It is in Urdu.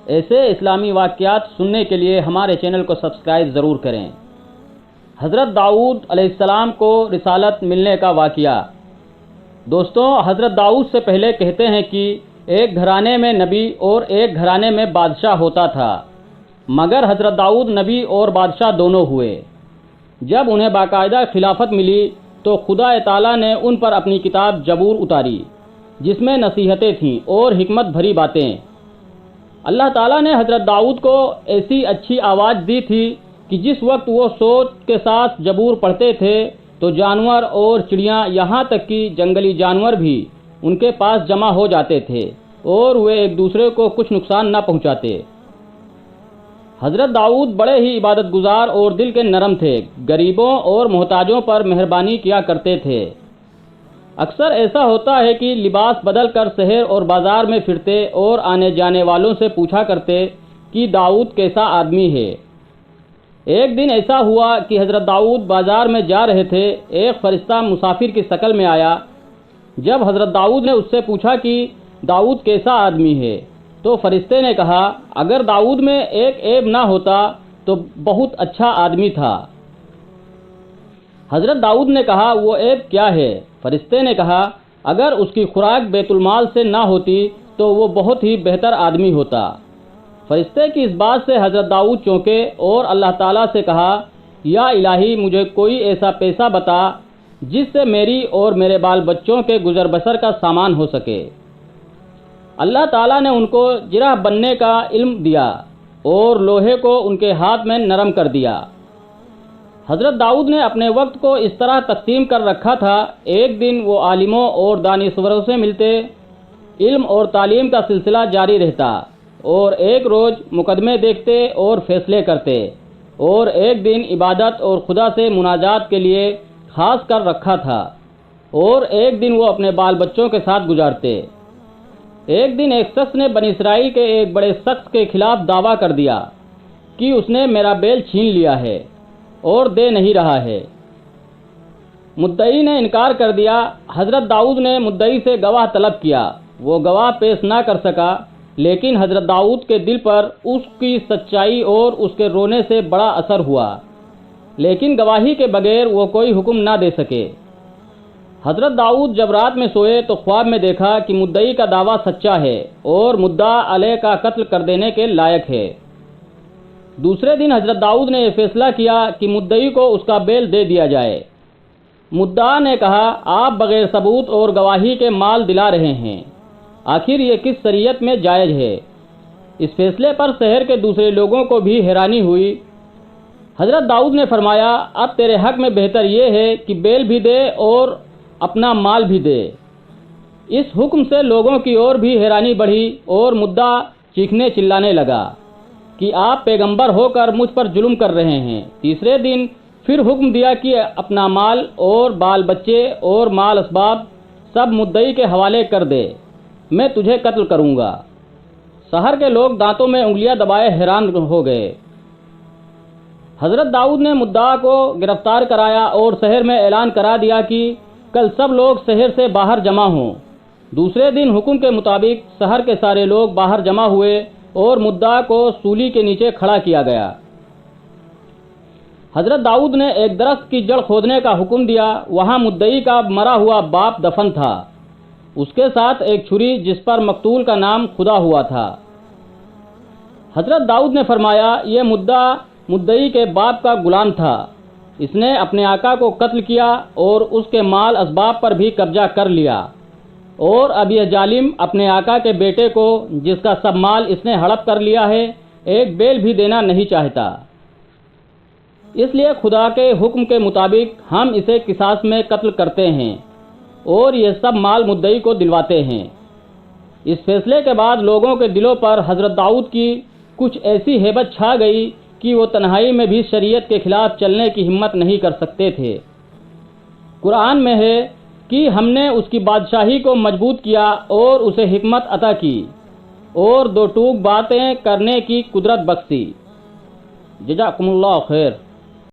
ایسے اسلامی واقعات سننے کے لیے ہمارے چینل کو سبسکرائب ضرور کریں۔ حضرت داؤد علیہ السلام کو رسالت ملنے کا واقعہ۔ دوستوں، حضرت داؤد سے پہلے کہتے ہیں کہ ایک گھرانے میں نبی اور ایک گھرانے میں بادشاہ ہوتا تھا، مگر حضرت داؤد نبی اور بادشاہ دونوں ہوئے۔ جب انہیں باقاعدہ خلافت ملی تو خدا تعالیٰ نے ان پر اپنی کتاب زبور اتاری، جس میں نصیحتیں تھیں اور حکمت بھری باتیں۔ اللہ تعالیٰ نے حضرت داؤد کو ایسی اچھی آواز دی تھی کہ جس وقت وہ سوچ کے ساتھ زبور پڑھتے تھے تو جانور اور چڑیاں، یہاں تک کہ جنگلی جانور بھی ان کے پاس جمع ہو جاتے تھے اور وہ ایک دوسرے کو کچھ نقصان نہ پہنچاتے۔ حضرت داؤد بڑے ہی عبادت گزار اور دل کے نرم تھے، غریبوں اور محتاجوں پر مہربانی کیا کرتے تھے۔ اکثر ایسا ہوتا ہے کہ لباس بدل کر شہر اور بازار میں پھرتے اور آنے جانے والوں سے پوچھا کرتے کہ داؤد کیسا آدمی ہے۔ ایک دن ایسا ہوا کہ حضرت داؤد بازار میں جا رہے تھے، ایک فرشتہ مسافر کی شکل میں آیا۔ جب حضرت داؤد نے اس سے پوچھا کہ داؤد کیسا آدمی ہے تو فرشتے نے کہا، اگر داؤد میں ایک عیب نہ ہوتا تو بہت اچھا آدمی تھا۔ حضرت داؤد نے کہا، وہ عیب کیا ہے؟ فرشتے نے کہا، اگر اس کی خوراک بیت المال سے نہ ہوتی تو وہ بہت ہی بہتر آدمی ہوتا۔ فرشتے کی اس بات سے حضرت داؤد چونکے اور اللہ تعالیٰ سے کہا، یا الہی، مجھے کوئی ایسا پیسہ بتا جس سے میری اور میرے بال بچوں کے گزر بسر کا سامان ہو سکے۔ اللہ تعالیٰ نے ان کو جرح بننے کا علم دیا اور لوہے کو ان کے ہاتھ میں نرم کر دیا۔ حضرت داؤد نے اپنے وقت کو اس طرح تقسیم کر رکھا تھا، ایک دن وہ عالموں اور دانشوروں سے ملتے، علم اور تعلیم کا سلسلہ جاری رہتا، اور ایک روز مقدمے دیکھتے اور فیصلے کرتے، اور ایک دن عبادت اور خدا سے مناجات کے لیے خاص کر رکھا تھا، اور ایک دن وہ اپنے بال بچوں کے ساتھ گزارتے۔ ایک دن ایک شخص نے بنی اسرائیل کے ایک بڑے شخص کے خلاف دعویٰ کر دیا کہ اس نے میرا بیل چھین لیا ہے اور دے نہیں رہا ہے۔ مدعی نے انکار کر دیا۔ حضرت داؤد نے مدعی سے گواہ طلب کیا، وہ گواہ پیش نہ کر سکا، لیکن حضرت داؤد کے دل پر اس کی سچائی اور اس کے رونے سے بڑا اثر ہوا، لیکن گواہی کے بغیر وہ کوئی حکم نہ دے سکے۔ حضرت داؤد جب رات میں سوئے تو خواب میں دیکھا کہ مدعی کا دعویٰ سچا ہے اور مدعا علیہ کا قتل کر دینے کے لائق ہے۔ دوسرے دن حضرت داؤد نے یہ فیصلہ کیا کہ مدعی کو اس کا بیل دے دیا جائے۔ مدعا نے کہا، آپ بغیر ثبوت اور گواہی کے مال دلا رہے ہیں، آخر یہ کس شریعت میں جائز ہے؟ اس فیصلے پر شہر کے دوسرے لوگوں کو بھی حیرانی ہوئی۔ حضرت داؤد نے فرمایا، اب تیرے حق میں بہتر یہ ہے کہ بیل بھی دے اور اپنا مال بھی دے۔ اس حکم سے لوگوں کی اور بھی حیرانی بڑھی اور مدعا چیخنے چلانے لگا کہ آپ پیغمبر ہو کر مجھ پر ظلم کر رہے ہیں۔ تیسرے دن پھر حکم دیا کہ اپنا مال اور بال بچے اور مال اسباب سب مدعی کے حوالے کر دے، میں تجھے قتل کروں گا۔ شہر کے لوگ دانتوں میں انگلیاں دبائے حیران ہو گئے۔ حضرت داؤد نے مدعا کو گرفتار کرایا اور شہر میں اعلان کرا دیا کہ کل سب لوگ شہر سے باہر جمع ہوں۔ دوسرے دن حکم کے مطابق شہر کے سارے لوگ باہر جمع ہوئے اور مدعا کو سولی کے نیچے کھڑا کیا گیا۔ حضرت داؤد نے ایک درخت کی جڑ کھودنے کا حکم دیا، وہاں مدعی کا مرا ہوا باپ دفن تھا، اس کے ساتھ ایک چھری جس پر مقتول کا نام خدا ہوا تھا۔ حضرت داؤد نے فرمایا، یہ مدعی کے باپ کا غلام تھا، اس نے اپنے آقا کو قتل کیا اور اس کے مال اسباب پر بھی قبضہ کر لیا، اور اب یہ ظالم اپنے آقا کے بیٹے کو، جس کا سب مال اس نے ہڑپ کر لیا ہے، ایک بیل بھی دینا نہیں چاہتا۔ اس لیے خدا کے حکم کے مطابق ہم اسے قصاص میں قتل کرتے ہیں اور یہ سب مال مدعی کو دلواتے ہیں۔ اس فیصلے کے بعد لوگوں کے دلوں پر حضرت داؤد کی کچھ ایسی ہیبت چھا گئی کہ وہ تنہائی میں بھی شریعت کے خلاف چلنے کی ہمت نہیں کر سکتے تھے۔ قرآن میں ہے کہ ہم نے اس کی بادشاہی کو مضبوط کیا اور اسے حکمت عطا کی اور دو ٹوک باتیں کرنے کی قدرت بخشی۔ جزاکم اللہ خیر۔